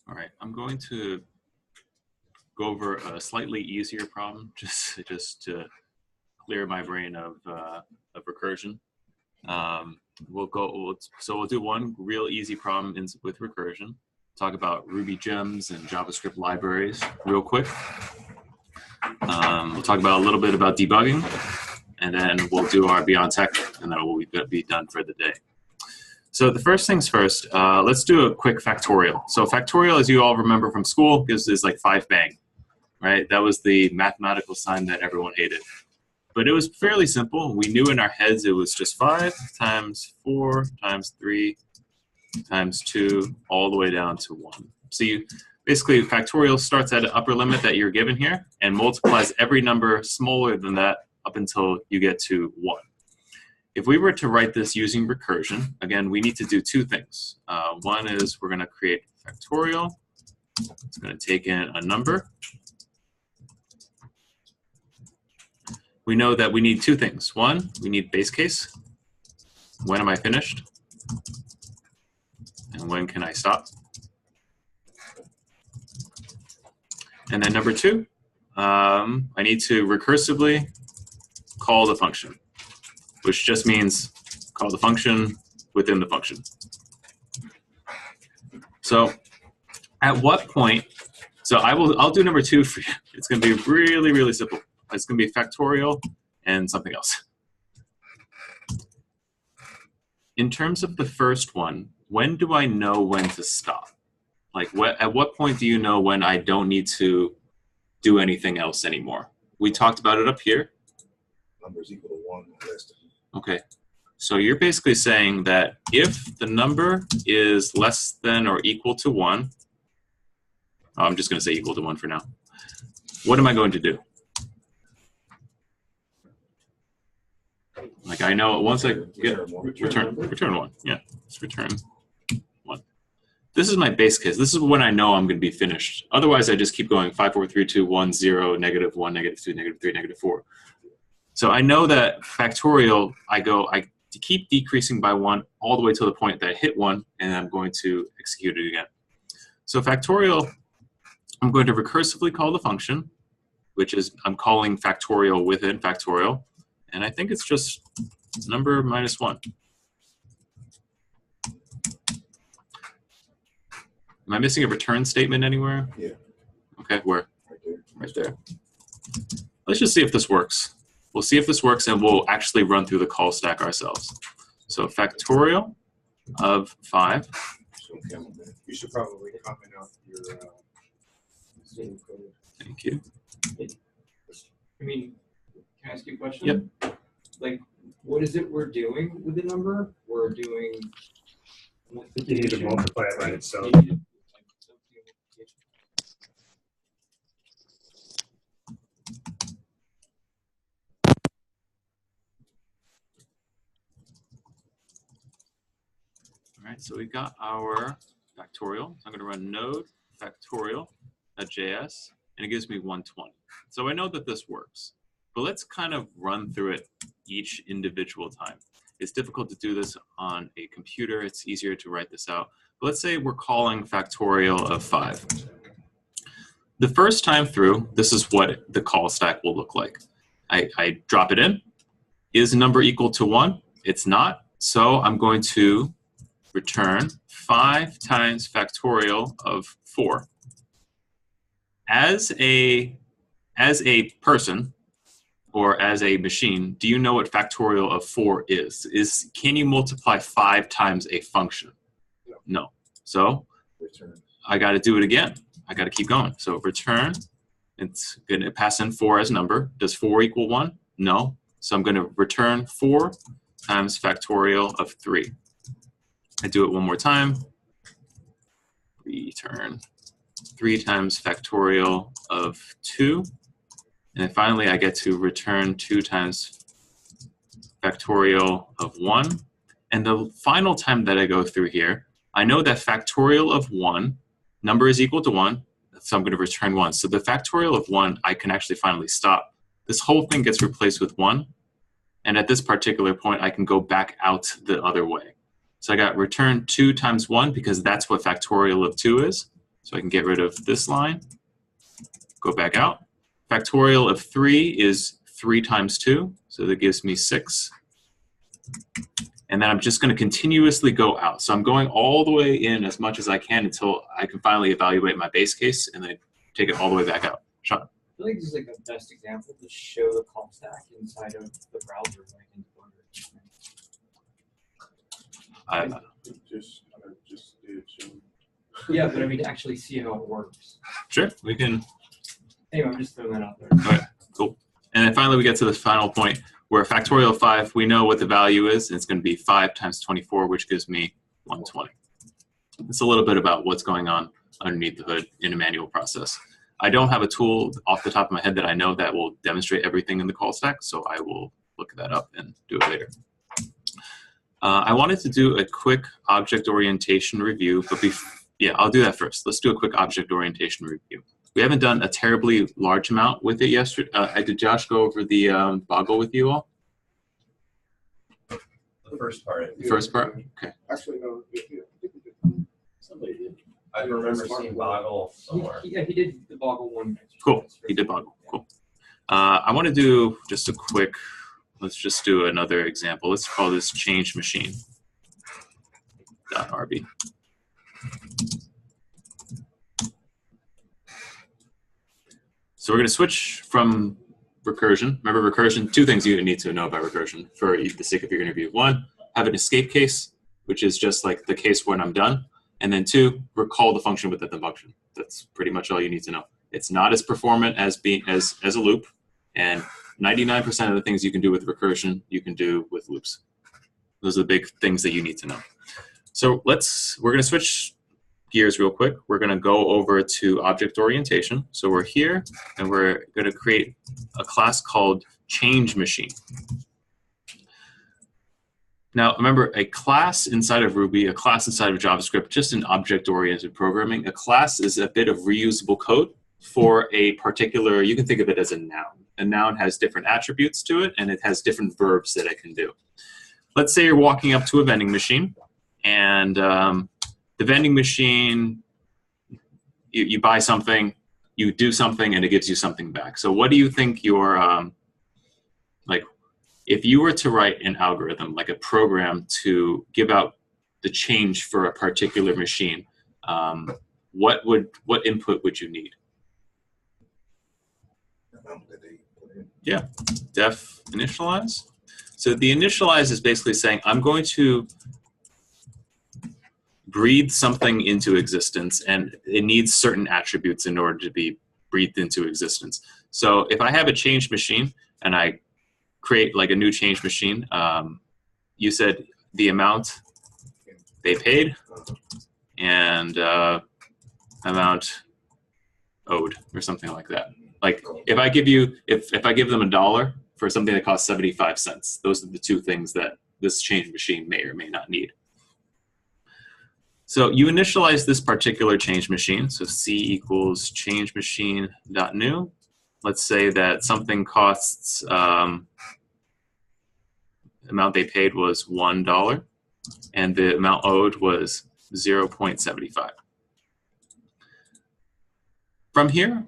All right, I'm going to go over a slightly easier problem, just to clear my brain of recursion. We'll do one real easy problem with recursion. Talk about Ruby gems and JavaScript libraries real quick. We'll talk about a little bit about debugging, and then we'll do our Beyond Tech, and then we'll be done for the day. So the first things first, let's do a quick factorial. So factorial, as you all remember from school, is like 5 bang, right? That was the mathematical sign that everyone hated. But it was fairly simple. We knew in our heads it was just 5 times 4 times 3 times 2, all the way down to 1. So you basically, factorial starts at an upper limit that you're given here and multiplies every number smaller than that up until you get to 1. If we were to write this using recursion, again, we need to do 2 things. One is we're going to create factorial. It's going to take in a number. We know that we need 2 things. One, we need base case. When am I finished? And when can I stop? And then number 2, I need to recursively call the function, which just means call the function within the function. So at what point, so I'll do number 2 for you. It's going to be really, really simple. It's going to be factorial and something else. In terms of the first one, when do I know when to stop? Like, at what point do you know when I don't need to do anything else anymore? We talked about it up here. Number is equal to 1 or less than. Okay. So you're basically saying that if the number is less than or equal to 1, I'm just going to say equal to 1 for now. What am I going to do? Like, I know once I get return 1. Yeah, let's return 1. This is my base case. This is when I know I'm going to be finished. Otherwise, I just keep going 5, 4, 3, 2, 1, 0, -1, -2, -3, -4. So I know that factorial, I keep decreasing by 1 all the way to the point that I hit 1, and I'm going to execute it again. So factorial, I'm going to recursively call the function, which is I'm calling factorial within factorial. And I think it's just number minus 1. Am I missing a return statement anywhere? Yeah. Okay, where? Right there. Right there. Let's just see if this works. We'll see if this works, and we'll actually run through the call stack ourselves. So factorial of 5. You should probably comment out your Zoom code. Thank you. I mean, can I ask you a question? Yep. Like, what is it we're doing with the number? We're doing You need to multiply it by itself. All right, so we got our factorial. So I'm going to run node factorial.js, and it gives me 120. So I know that this works. But let's kind of run through it each individual time. It's difficult to do this on a computer. It's easier to write this out. But let's say we're calling factorial of 5. The first time through, this is what the call stack will look like. I drop it in. Is number equal to 1? It's not. So I'm going to return 5 times factorial of 4. As a person, or as a machine, do you know what factorial of 4 is? Can you multiply 5 times a function? No. So Return. I got to do it again. I got to keep going. So return, it's going to pass in 4 as number. Does 4 equal 1? No. So I'm going to return 4 times factorial of 3. I do it one more time. Return 3 times factorial of 2. And then finally, I get to return 2 times factorial of 1. And the final time that I go through here, I know that factorial of 1, number is equal to 1, so I'm going to return 1. So the factorial of 1, I can actually finally stop. This whole thing gets replaced with 1. And at this particular point, I can go back out the other way. So I got return 2 times 1 because that's what factorial of 2 is. So I can get rid of this line, go back out. Factorial of 3 is 3 times 2, so that gives me 6. And then I'm just going to continuously go out. So I'm going all the way in as much as I can until I can finally evaluate my base case and then take it all the way back out. Sean? I feel like this is like the best example to show the call stack inside of the browser. Like in Blender. Just did show. Yeah, but I mean to actually see how it works. Sure, we can. Anyway, I'm just throwing that out there. All right, cool. And then finally we get to the final point where factorial of 5, we know what the value is, and it's going to be 5 times 24, which gives me 120. It's a little bit about what's going on underneath the hood in a manual process. I don't have a tool off the top of my head that I know that will demonstrate everything in the call stack, so I will look that up and do it later. I wanted to do a quick object orientation review, but yeah, I'll do that first. Let's do a quick object orientation review. We haven't done a terribly large amount with it yesterday. Did Josh go over the Boggle with you all? The first part. The first part? Okay. Actually, no. Somebody did. I remember seeing Boggle somewhere. Yeah, he did the Boggle one. Cool. He did Boggle. Cool. I want to do just a quick, let's just do another example. Let's call this change machine. .rb. So we're going to switch from recursion. Remember recursion, 2 things you need to know about recursion for the sake of your interview. 1, have an escape case, which is just like the case when I'm done. And then 2, recall the function within the function. That's pretty much all you need to know. It's not as performant as a loop, and 99% of the things you can do with recursion, you can do with loops. Those are the big things that you need to know. So we're going to switch gears real quick. We're going to go over to object orientation. So we're here, and we're going to create a class called change machine. Now, remember, a class inside of Ruby, a class inside of JavaScript, just in object-oriented programming, a class is a bit of reusable code for a particular, you can think of it as a noun. A noun has different attributes to it, and it has different verbs that it can do. Let's say you're walking up to a vending machine, and the vending machine, you buy something, you do something, and it gives you something back. So what do you think your, like, if you were to write an algorithm, like a program to give out the change for a particular machine, what input would you need? Yeah, def initialize. So the initialize is basically saying, I'm going to breathe something into existence, and it needs certain attributes in order to be breathed into existence. So if I have a change machine and I create like a new change machine, you said the amount they paid and amount owed or something like that. Like if I give you, if I give them $1 for something that costs 75 cents, those are the 2 things that this change machine may or may not need. So you initialize this particular change machine. So C equals change machine.new. Let's say that something costs, the amount they paid was $1 and the amount owed was 0.75. From here,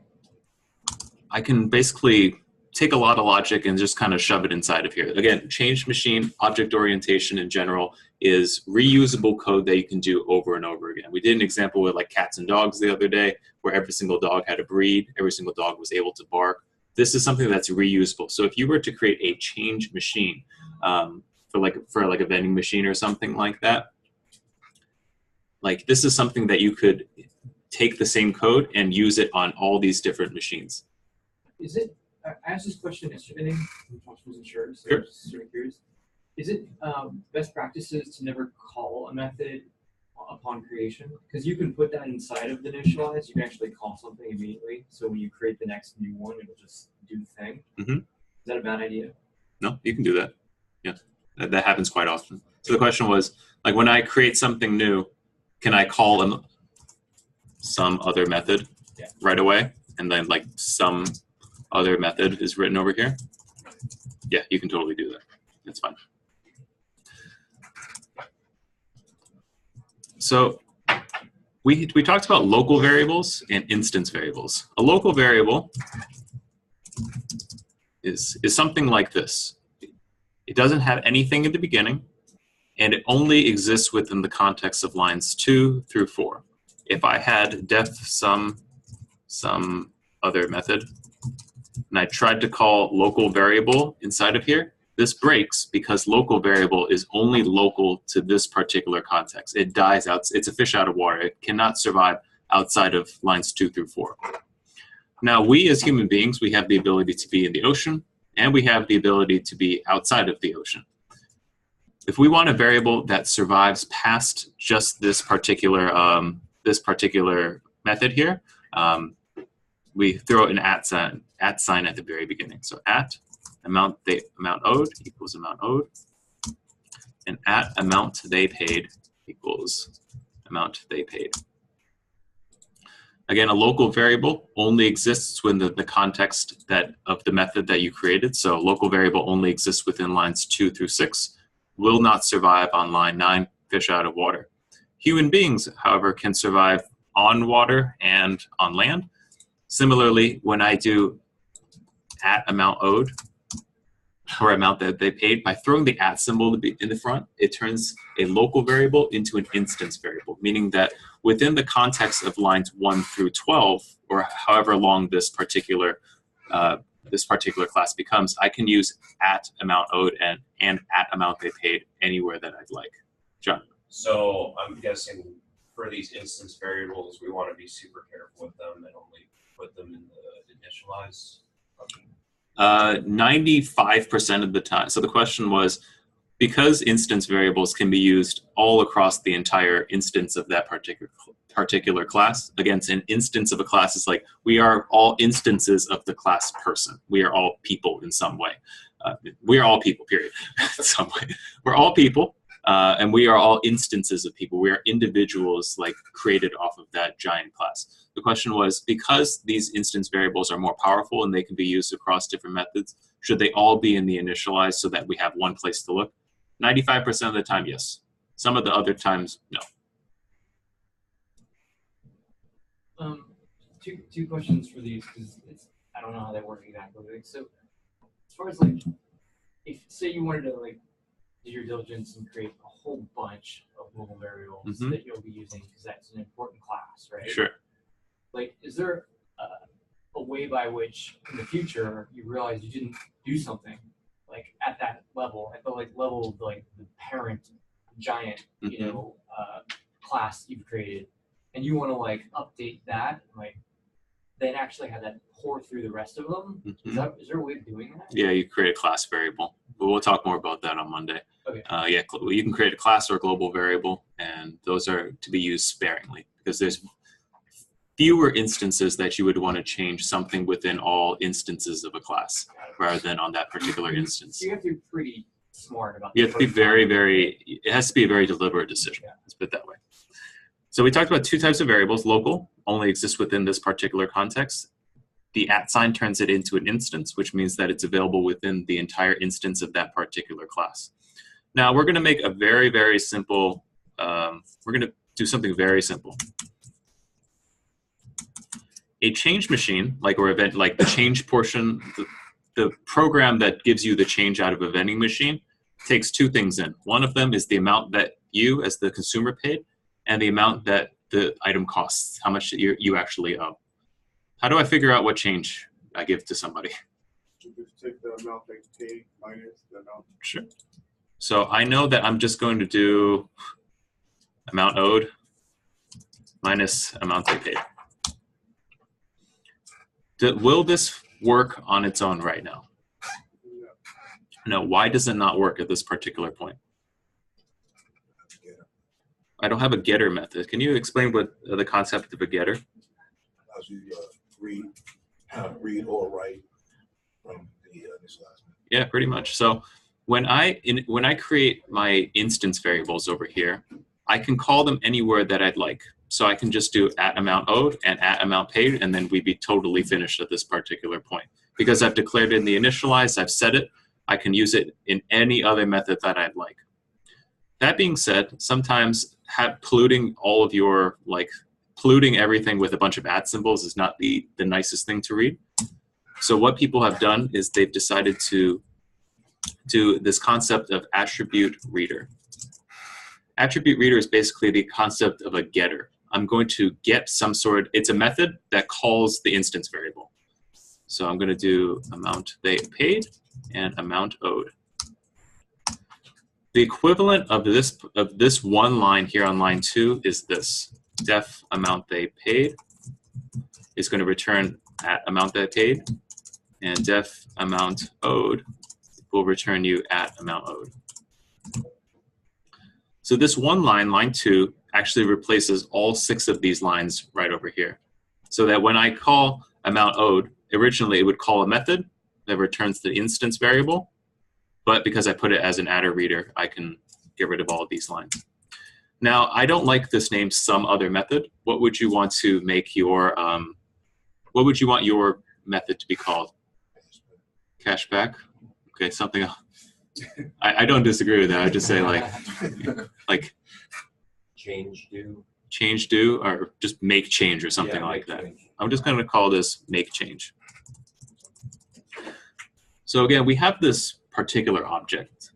I can basically take a lot of logic and just kind of shove it inside of here. Again, change machine, object orientation in general is reusable code that you can do over and over again. We did an example with like cats and dogs the other day where every single dog had a breed, every single dog was able to bark. This is something that's reusable. So if you were to create a change machine for like a vending machine or something like that, like this is something that you could take the same code and use it on all these different machines. Is it, I asked this question yesterday, Josh wasn't sure, so Sure. I was just sort of curious. Is it best practices to never call a method upon creation? Because you can put that inside of the initialize, you can actually call something immediately. So when you create the next new one, it'll just do the thing. Mm-hmm. Is that a bad idea? No, you can do that. Yeah, that happens quite often. So the question was, like when I create something new, can I call some other method right away? And then like some other method is written over here? Yeah, you can totally do that. That's fine. So we talked about local variables and instance variables. A local variable is something like this. It doesn't have anything at the beginning, and it only exists within the context of lines 2 through 4. If I had def some other method, and I tried to call local variable inside of here, this breaks because local variable is only local to this particular context. It dies out. It's a fish out of water. It cannot survive outside of lines 2 through 4. Now, we as human beings, we have the ability to be in the ocean, and we have the ability to be outside of the ocean. If we want a variable that survives past just this particular method here, we throw an @ sign at the very beginning. So amount owed equals amount owed, and amount they paid equals amount they paid. Again, a local variable only exists within the context of the method that you created. So local variable only exists within lines 2 through 6, will not survive on line 9, fish out of water. Human beings, however, can survive on water and on land. Similarly, when I do amount owed, or amount that they paid, by throwing the symbol in the front, it turns a local variable into an instance variable, meaning that within the context of lines 1 through 12, or however long this particular class becomes, I can use amount owed and amount they paid anywhere that I'd like. John? So I'm guessing for these instance variables, we want to be super careful with them and only put them in the initialize function. 95% of the time. So the question was, because instance variables can be used all across the entire instance of that particular class. Against an instance of a class is like, we are all instances of the class person. We are all people in some way. We are all people, period, in some way. We're all people, and we are all instances of people. We are individuals like created off of that giant class. The question was, because these instance variables are more powerful and they can be used across different methods, should they all be in the initialize so that we have one place to look? 95% of the time, yes. Some of the other times, no. Two questions for these, because I don't know how they work exactly. So as far as like, if say you wanted to like do your diligence and create a whole bunch of global variables that you'll be using because that's an important class, right? Sure. Like, is there a way by which in the future you realize you didn't do something like at that level, at the like level of like the parent giant, you know, class you've created, and you want to like update that, like then actually have that pour through the rest of them? Is there a way of doing that? Yeah, you create a class variable, but we'll talk more about that on Monday. Okay. Yeah, you can create a class or a global variable, and those are to be used sparingly because there's fewer instances that you would want to change something within all instances of a class rather than on that particular instance. You have to be pretty smart about that. You have to be it has to be a very deliberate decision. Yeah. Let's put it that way. So we talked about two types of variables. Local only exists within this particular context. The @ turns it into an instance, which means that it's available within the entire instance of that particular class. Now we're going to make a very, very simple, we're going to do something very simple. A change machine, like the change portion, the program that gives you the change out of a vending machine takes two things in. One of them is the amount that you as the consumer paid and the amount that the item costs, how much you actually owe. How do I figure out what change I give to somebody? You just take the amount they paid minus the amount. Sure. So I know that I'm just going to do amount owed minus amount they paid. Will this work on its own right now? No. Why does it not work at this particular point? I don't have a getter method. Can you explain what the concept of a getter? Allows you to read or write from the initialization. Yeah, pretty much. So when I create my instance variables over here, I can call them anywhere that I'd like. So I can just do @amount owed and @amount paid, and then we'd be totally finished at this particular point. Because I've declared it in the initialize, I've set it, I can use it in any other method that I'd like. That being said, sometimes polluting all of your like polluting everything with a bunch of @ symbols is not the nicest thing to read. So what people have done is they've decided to do this concept of attribute reader. Attribute reader is basically the concept of a getter. I'm going to get some sort, it's a method that calls the instance variable. So I'm going to do amount they paid and amount owed. The equivalent of this one line here on line 2 is this. Def amount they paid is going to return at amount they paid, and def amount owed will return you at amount owed. So this one line, line 2, actually replaces all 6 of these lines right over here. So that when I call amount owed, originally it would call a method that returns the instance variable, but because I put it as an attr reader, I can get rid of all of these lines. Now, I don't like this name some other method. What would you want to make your, what would you want your method to be called? Cashback? Okay, something else. I don't disagree with that. I just say like Change do, or just make change or something like that. Change. I'm just going to call this make change. So again, we have this particular object.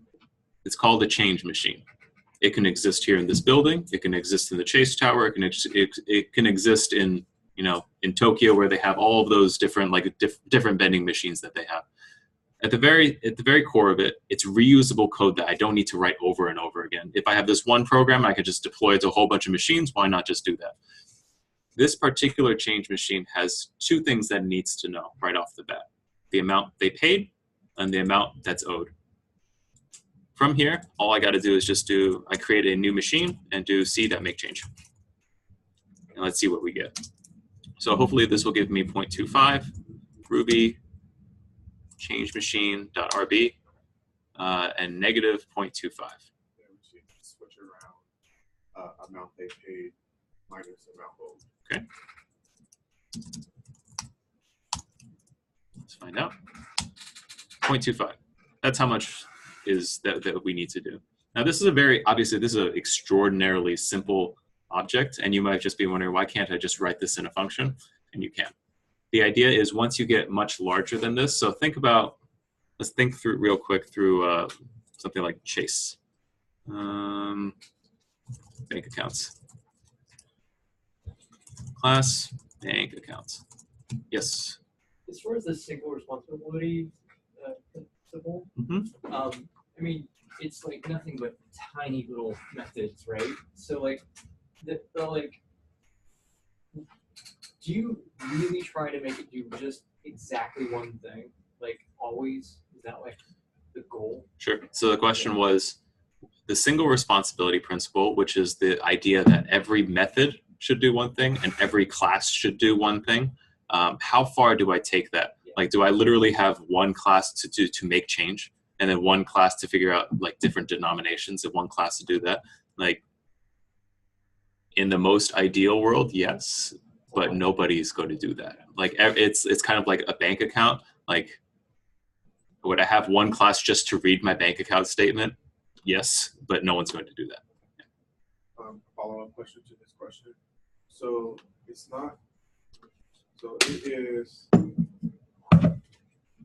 It's called a change machine. It can exist here in this building. It can exist in the Chase Tower. It can exist in, you know, in Tokyo, where they have all of those different different vending machines that they have. At the very core of it, it's reusable code that I don't need to write over and over again. If I have this one program, I could just deploy it to a whole bunch of machines. Why not just do that? This particular change machine has 2 things that it needs to know right off the bat: the amount they paid and the amount that's owed. From here, all I got to do is just I create a new machine and do c.make change. And let's see what we get. So hopefully this will give me 0.25 Ruby change machine.rb and negative 0.25. Then we should switch around amount they paid minus amount owed. Okay. Let's find out. 0.25. That's how much is that we need to do. Now this is obviously this is an extraordinarily simple object, and you might just be wondering, why can't I just write this in a function? And you can. The idea is once you get much larger than this, so let's think through real quick through something like Chase. Bank accounts. Class, bank accounts. Yes? As far as the single responsibility principle, I mean, it's like nothing but tiny little methods, right? So like, do you really try to make it do just exactly one thing? Like always? Is that like the goal? Sure. So the question was the single responsibility principle, which is the idea that every method should do one thing and every class should do one thing. How far do I take that? Yeah. Like, do I literally have one class to make change, and then one class to figure out like different denominations, and one class to do that? Like, in the most ideal world, yes, but nobody's going to do that. Like, it's kind of like a bank account. Like, would I have one class just to read my bank account statement? Yes, but no one's going to do that. Follow-up question to this question. So it's not. So it is.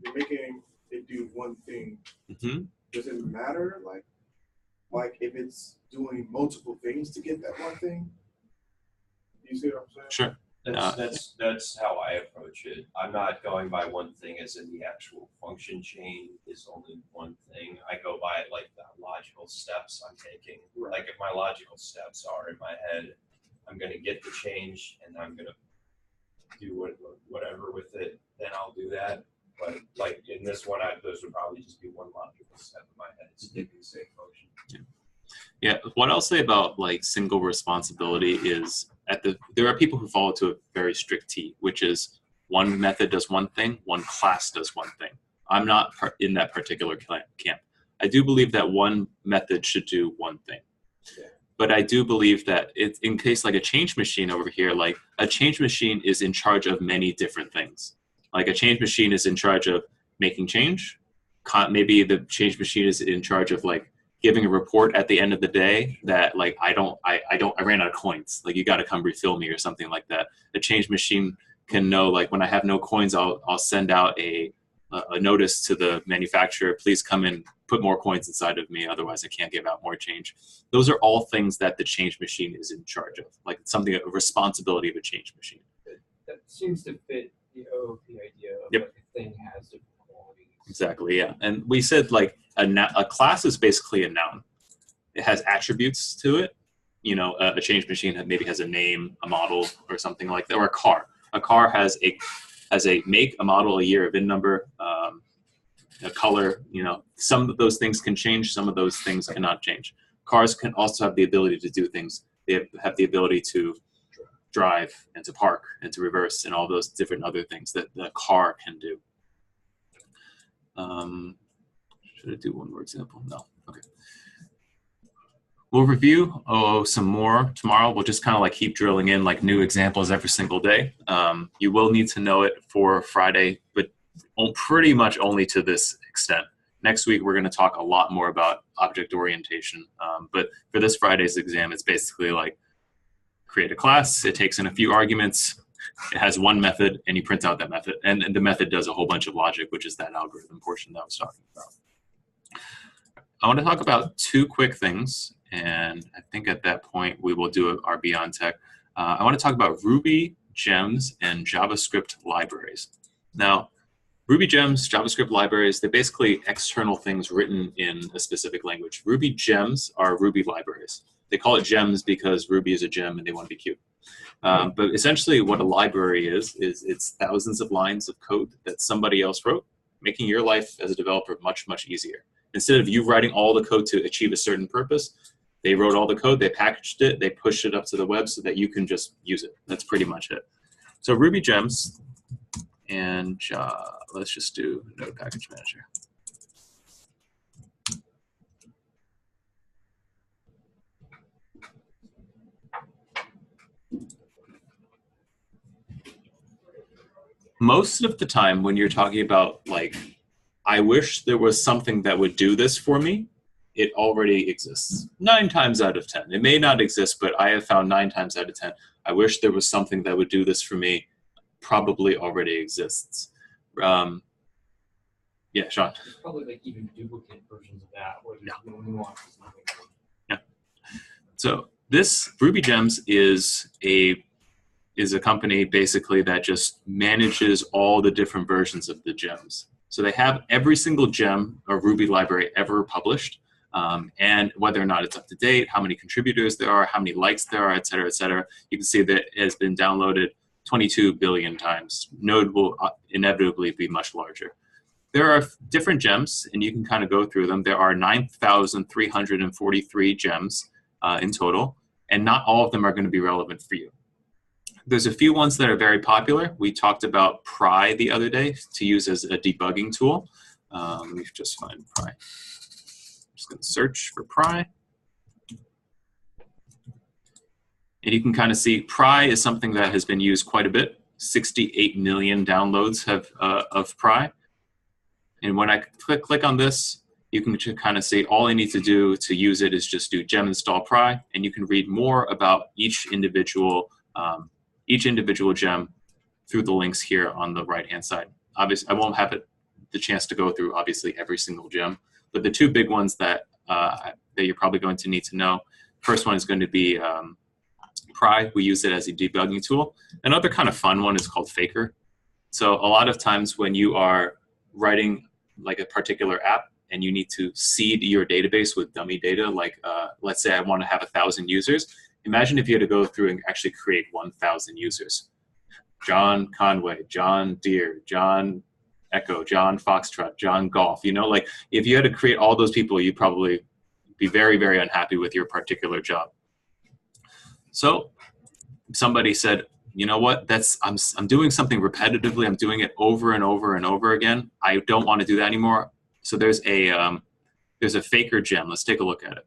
You're making it do one thing. Mm-hmm. Does it matter, like if it's doing multiple things to get that one thing? You see what I'm saying? Sure. That's how I approach it. I'm not going by one thing as in the actual function chain is only one thing. I go by like the logical steps I'm taking. Right. Like if my logical steps are in my head, I'm going to get the change and I'm going to do whatever with it, then I'll do that. But like in this one, those would probably just be one logical step in my head. It's taking the same function. Yeah. What I'll say about like single responsibility is there are people who follow to a very strict T, which is one method does one thing, one class does one thing. I'm not in that particular camp. I do believe that one method should do one thing. Yeah. But I do believe that it's in case like a change machine over here, like a change machine is in charge of many different things. Like a change machine is in charge of making change. Maybe the change machine is in charge of like giving a report at the end of the day that like I ran out of coins, like you got to come refill me or something like that. The change machine can know like when I have no coins, I'll send out a notice to the manufacturer, please come and put more coins inside of me, otherwise I can't give out more change. Those are all things that the change machine is in charge of, like something, a responsibility of a change machine. That seems to fit the OOP idea of Yep. like a thing has different qualities. Exactly, yeah. And we said like a class is basically a noun. It has attributes to it. You know, a change machine maybe has a name, a model, or something like that, or a car. A car has a make, a model, a year, a VIN number, a color. You know, some of those things can change, some of those things cannot change. Cars can also have the ability to do things. They have the ability to drive and to park and to reverse and all those different other things that the car can do. Should I do one more example? No. Okay. We'll review some more tomorrow. We'll just kind of like keep drilling in like new examples every single day. You will need to know it for Friday, but pretty much only to this extent. Next week, we're going to talk a lot more about object orientation. But for this Friday's exam, it's basically like create a class. It takes in a few arguments. It has one method, and you print out that method. And the method does a whole bunch of logic, which is that algorithm portion that I was talking about. I want to talk about two quick things. And I think at that point, we will do our Beyond Tech. I want to talk about Ruby gems and JavaScript libraries. Now, Ruby gems, JavaScript libraries, they're basically external things written in a specific language. Ruby gems are Ruby libraries. They call it gems because Ruby is a gem and they want to be cute. But essentially what a library is it's thousands of lines of code that somebody else wrote, making your life as a developer much, much easier. Instead of you writing all the code to achieve a certain purpose, they wrote all the code, they packaged it, they pushed it up to the web so that you can just use it. That's pretty much it. So Ruby gems, and let's just do Node Package Manager. Most of the time when you're talking about like, I wish there was something that would do this for me, it already exists. 9 times out of 10. It may not exist, but I have found 9 times out of 10, I wish there was something that would do this for me, probably already exists. Yeah, Sean. There's probably like even duplicate versions of that where there's no nuances. Yeah. So this Ruby Gems is a company basically that just manages all the different versions of the gems. So they have every single gem or Ruby library ever published, and whether or not it's up to date, how many contributors there are, how many likes there are, et cetera, et cetera. You can see that it has been downloaded 22 billion times. Node will inevitably be much larger. There are different gems, and you can kind of go through them. There are 9,343 gems in total, and not all of them are going to be relevant for you. There's a few ones that are very popular. We talked about Pry the other day to use as a debugging tool. Let me just find Pry. I'm just going to search for Pry. And you can kind of see Pry is something that has been used quite a bit. 68 million downloads of Pry. And when I click on this, you can just kind of see all I need to do to use it is just do gem install Pry, and you can read more about each individual gem through the links here on the right-hand side. Obviously, I won't have the chance to go through obviously every single gem, but the two big ones that you're probably going to need to know. First one is going to be Pry. We use it as a debugging tool. Another kind of fun one is called Faker. So a lot of times when you are writing like a particular app and you need to seed your database with dummy data, like let's say I want to have 1,000 users. Imagine if you had to go through and actually create 1,000 users. John Conway, John Deere, John Echo, John Foxtrot, John Golf. You know, like if you had to create all those people, you'd probably be very, very unhappy with your particular job. So somebody said, you know what, I'm doing something repetitively. I'm doing it over and over and over again. I don't want to do that anymore. So there's a Faker gem. Let's take a look at it.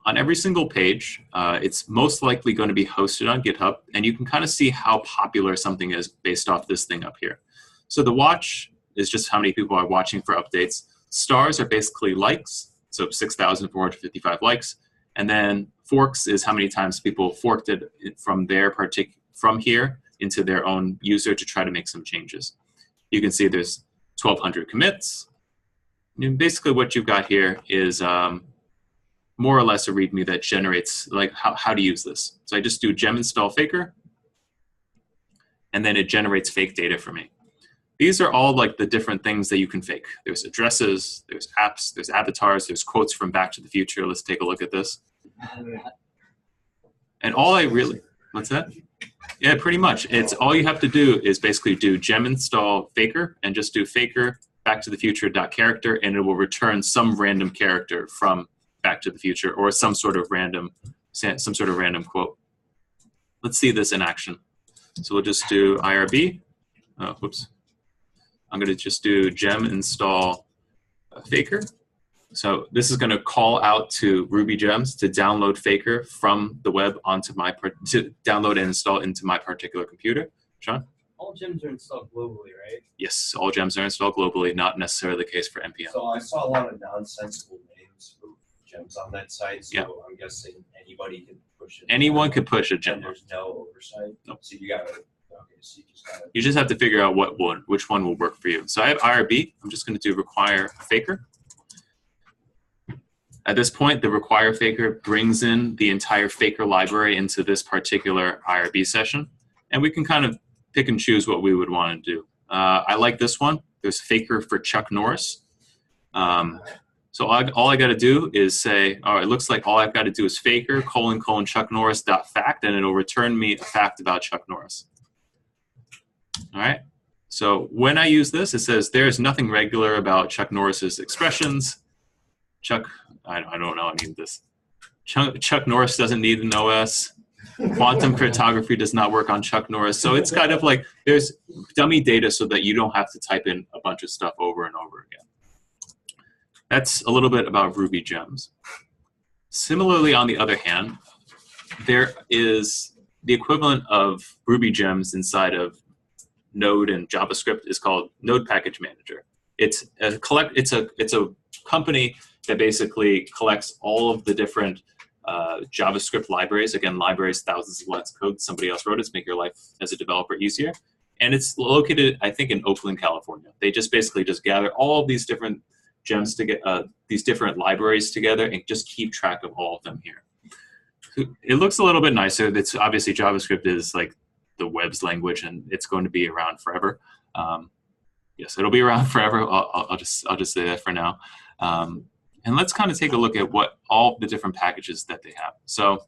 On every single page, it's most likely going to be hosted on GitHub, and you can kind of see how popular something is based off this thing up here. So the watch is just how many people are watching for updates. stars are basically likes, so 6,455 likes, and then forks is how many times people forked it from from here into their own user to try to make some changes. You can see there's 1,200 commits. And basically what you've got here is more or less a README that generates like how to use this. So I just do gem install faker, and then it generates fake data for me. These are all like the different things that you can fake. There's addresses, there's apps, there's avatars, there's quotes from Back to the Future. Let's take a look at this. And all I really, what's that? Yeah, pretty much. It's all you have to do is basically do gem install faker and just do faker Back to the Future .character, and it will return some random character from Back to the Future or some sort of random quote. Let's see this in action. So we'll just do IRB. Oh, whoops. I'm going to just do gem install faker. So this is going to call out to Ruby gems to download faker from the web onto to download and install into my particular computer. Sean? All gems are installed globally, right? Yes, all gems are installed globally, not necessarily the case for NPM. So I saw a lot of nonsensical names for gems on that site, so yeah. I'm guessing anybody can push it. Anyone could push a gem. And there's no oversight. Nope. So you gotta, okay, so you just have to figure out which one will work for you. So I have IRB. I'm just going to do require faker. At this point, the require faker brings in the entire faker library into this particular IRB session, and we can kind of pick and choose what we would want to do. I like this one. There's faker for Chuck Norris. So all I got to do is say, oh, it looks like all I've got to do is faker : Chuck Norris .fact, and it'll return me a fact about Chuck Norris. All right. So when I use this, it says there's nothing regular about Chuck Norris's expressions. I don't know any of this. Chuck Norris doesn't need an OS. Quantum cryptography does not work on Chuck Norris. So it's kind of like there's dummy data so that you don't have to type in a bunch of stuff over and over again. That's a little bit about Ruby gems. Similarly, on the other hand, there is the equivalent of Ruby gems inside of Node and JavaScript is called Node Package Manager. It's a company that basically collects all of the different JavaScript libraries. Again, libraries, thousands of lines of code somebody else wrote it to make your life as a developer easier. And it's located, I think, in Oakland, California. They just basically just gather all of these different gems to get these different libraries together and just keep track of all of them here. It looks a little bit nicer. It's obviously JavaScript is like the web's language, and it's going to be around forever. Yes, it'll be around forever. I'll just say that for now. And let's kind of take a look at what all the different packages that they have. So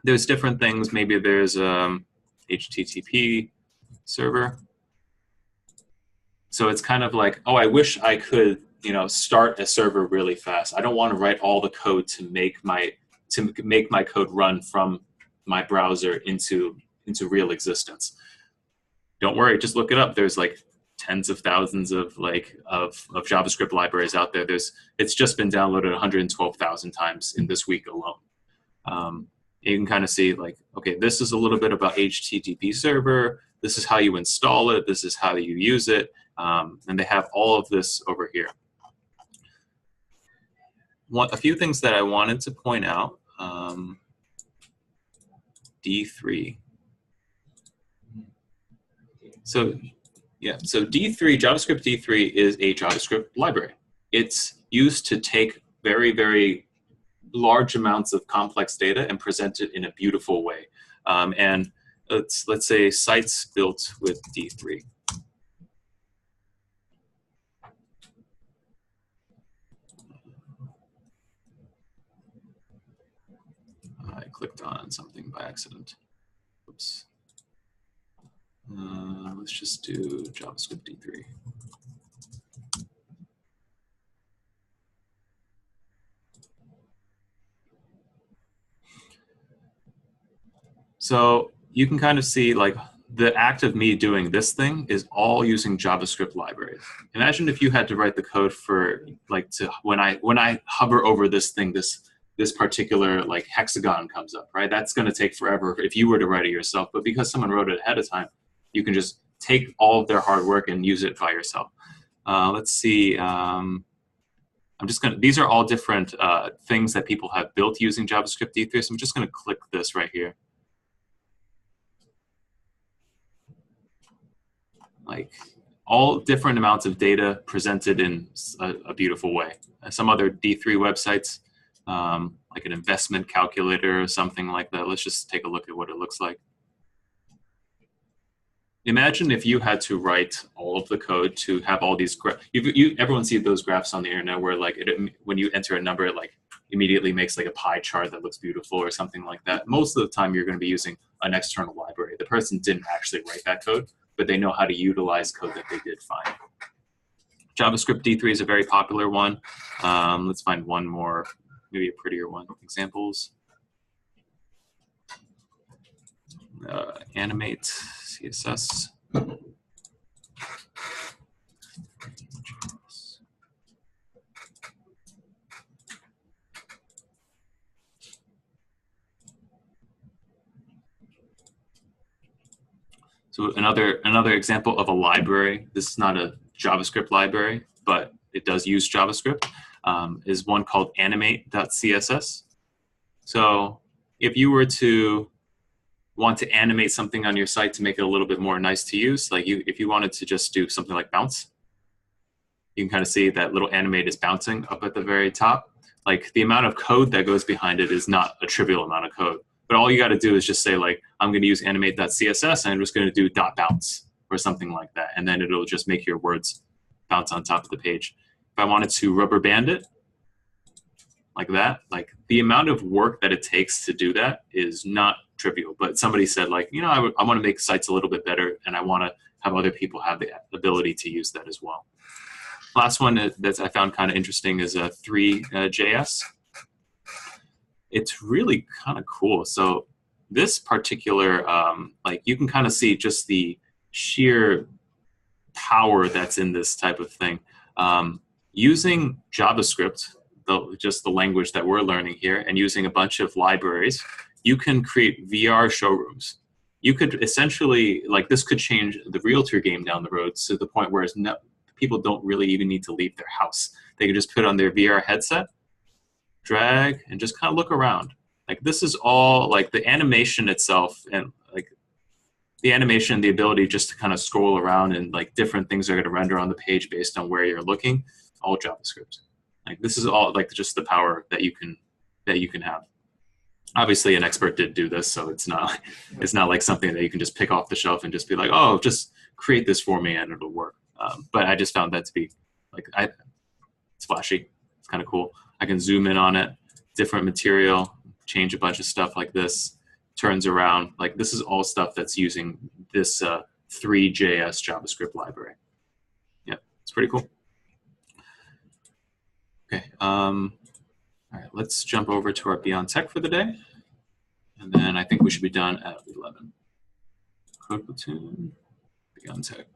there's different things. Maybe there's HTTP server. So it's kind of like, oh, I wish I could, start a server really fast. I don't want to write all the code to make my code run from my browser into real existence. Don't worry, just look it up. There's like tens of thousands of JavaScript libraries out there. It's just been downloaded 112,000 times in this week alone. You can kind of see like, okay, this is a little bit about HTTP server. This is how you install it. This is how you use it. And they have all of this over here. A few things that I wanted to point out. D3. So D3, JavaScript D3 is a JavaScript library. It's used to take very, very large amounts of complex data and present it in a beautiful way. And let's say sites built with D3. I clicked on something by accident. Oops. Let's just do JavaScript D3. So you can kind of see like the act of me doing this thing is all using JavaScript libraries. Imagine if you had to write the code for when I hover over this thing, this particular like hexagon comes up, right? That's going to take forever if you were to write it yourself. But because someone wrote it ahead of time, you can just take all of their hard work and use it by yourself. Let's see. these are all different things that people have built using JavaScript D3, so I'm just gonna click this right here. Like all different amounts of data presented in a beautiful way. Some other D3 websites, like an investment calculator or something like that. Let's just take a look at what it looks like. Imagine if you had to write all of the code to have all these graphs. Everyone sees those graphs on the internet where like when you enter a number, it like immediately makes like a pie chart that looks beautiful or something like that. Most of the time you're going to be using an external library. The person didn't actually write that code, but they know how to utilize code that they did find. JavaScript D3 is a very popular one. Let's find one more, maybe a prettier one. Examples. Animate, CSS. So another example of a library, this is not a JavaScript library, but it does use JavaScript, is one called animate.css. So if you were to want to animate something on your site to make it a little bit more nice to use, like if you wanted to just do something like bounce, you can kind of see that little animate is bouncing up at the very top. Like the amount of code that goes behind it is not a trivial amount of code. But all you got to do is just say like, I'm going to use animate.css and I'm just going to do .bounce or something like that. And then it'll just make your words bounce on top of the page. If I wanted to rubber band it like that, like the amount of work that it takes to do that is not trivial. But somebody said like, you know, I want to make sites a little bit better and I want to have other people have the ability to use that as well. Last one that I found kind of interesting is 3JS. It's really kind of cool. So this particular, like you can kind of see just the sheer power that's in this type of thing. Using JavaScript, just the language that we're learning here, and using a bunch of libraries, you can create VR showrooms. You could essentially, like this could change the realtor game down the road to the point where people don't really even need to leave their house. They can just put on their VR headset, drag, and just kind of look around. Like this is all like the animation itself, and like the animation, the ability just to kind of scroll around and like different things are going to render on the page based on where you're looking, all JavaScript. Like this is all like just the power that you can have. Obviously an expert did do this, so it's not like something that you can just pick off the shelf and just be like, oh, just create this for me and it'll work. But I just found that to be like, it's flashy. It's kind of cool. I can zoom in on it, different material, change a bunch of stuff like this, turns around. Like this is all stuff that's using this 3JS JavaScript library. Yeah, it's pretty cool. Okay, all right, let's jump over to our Beyond Tech for the day. And then I think we should be done at 11. Code Platoon, Beyond Tech.